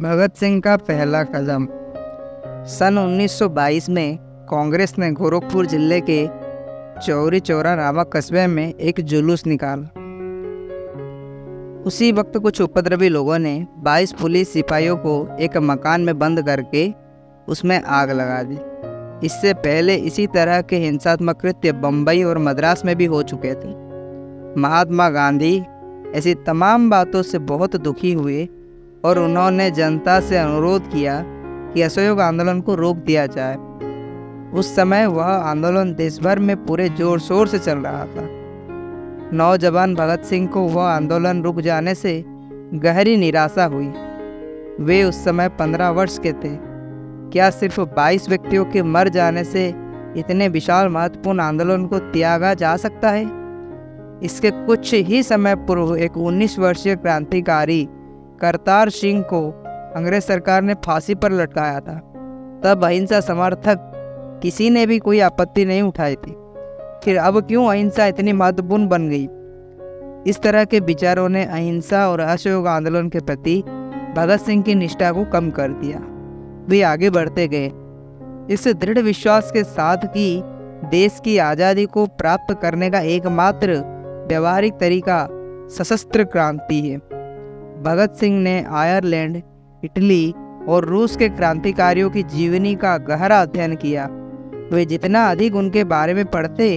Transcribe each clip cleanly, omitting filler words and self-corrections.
भगत सिंह का पहला कदम। सन 1922 में कांग्रेस ने गोरखपुर जिले के चौरी चौरा नामक कस्बे में एक जुलूस निकाला। उसी वक्त कुछ उपद्रवी लोगों ने 22 पुलिस सिपाहियों को एक मकान में बंद करके उसमें आग लगा दी। इससे पहले इसी तरह के हिंसात्मक कृत्य बम्बई और मद्रास में भी हो चुके थे। महात्मा गांधी ऐसी तमाम बातों से बहुत दुखी हुए और उन्होंने जनता से अनुरोध किया कि असहयोग आंदोलन को रोक दिया जाए। उस समय वह आंदोलन देश भर में पूरे जोर शोर से चल रहा था। नौजवान भगत सिंह को वह आंदोलन रुक जाने से गहरी निराशा हुई। वे उस समय 15 वर्ष के थे। क्या सिर्फ 22 व्यक्तियों के मर जाने से इतने विशाल महत्वपूर्ण आंदोलन को त्यागा जा सकता है? इसके कुछ ही समय पूर्व एक 19 वर्षीय क्रांतिकारी करतार सिंह को अंग्रेज सरकार ने फांसी पर लटकाया था। तब अहिंसा समर्थक किसी ने भी कोई आपत्ति नहीं उठाई थी। फिर अब क्यों अहिंसा इतनी महत्वपूर्ण बन गई? इस तरह के विचारों ने अहिंसा और असहयोग आंदोलन के प्रति भगत सिंह की निष्ठा को कम कर दिया। वे आगे बढ़ते गए, इस दृढ़ विश्वास के साथ कि देश की आज़ादी को प्राप्त करने का एकमात्र व्यवहारिक तरीका सशस्त्र क्रांति है। भगत सिंह ने आयरलैंड, इटली और रूस के क्रांतिकारियों की जीवनी का गहरा अध्ययन किया। वे जितना अधिक उनके बारे में पढ़ते,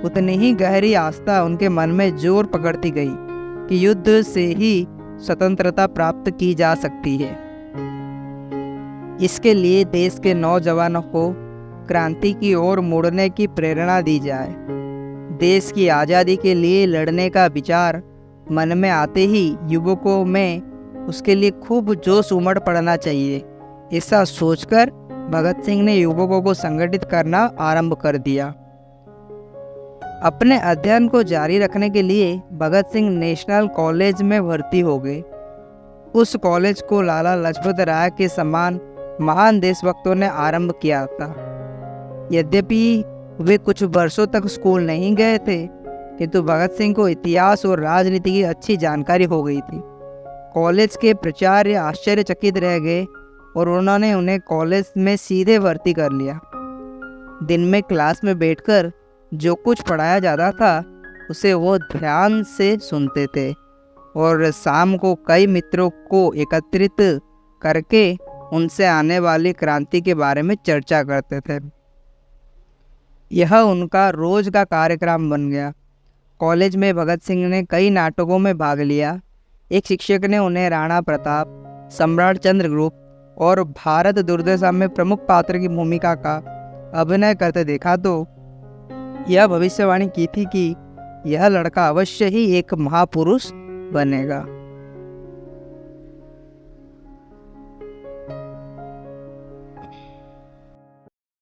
उतनी ही गहरी आस्था उनके मन में जोर पकड़ती गई कि युद्ध से ही स्वतंत्रता प्राप्त की जा सकती है। इसके लिए देश के नौजवानों को क्रांति की ओर मुड़ने की प्रेरणा दी जाए। देश की आज़ादी के लिए लड़ने का विचार मन में आते ही युवकों में उसके लिए खूब जोश उमड़ पड़ना चाहिए। ऐसा सोचकर भगत सिंह ने युवकों को संगठित करना आरंभ कर दिया। अपने अध्ययन को जारी रखने के लिए भगत सिंह नेशनल कॉलेज में भर्ती हो गए। उस कॉलेज को लाला लाजपत राय के समान महान देशभक्तों ने आरंभ किया था। यद्यपि वे कुछ वर्षों तक स्कूल नहीं गए थे, किंतु भगत सिंह को इतिहास और राजनीति की अच्छी जानकारी हो गई थी। कॉलेज के प्राचार्य आश्चर्यचकित रह गए और उन्होंने उन्हें कॉलेज में सीधे भर्ती कर लिया। दिन में क्लास में बैठकर जो कुछ पढ़ाया जाता था उसे वो ध्यान से सुनते थे और शाम को कई मित्रों को एकत्रित करके उनसे आने वाली क्रांति के बारे में चर्चा करते थे। यह उनका रोज का कार्यक्रम बन गया। कॉलेज में भगत सिंह ने कई नाटकों में भाग लिया। एक शिक्षक ने उन्हें राणा प्रताप, सम्राट चंद्रगुप्त और भारत दुर्दशा में प्रमुख पात्र की भूमिका का अभिनय करते देखा तो यह भविष्यवाणी की थी कि यह लड़का अवश्य ही एक महापुरुष बनेगा।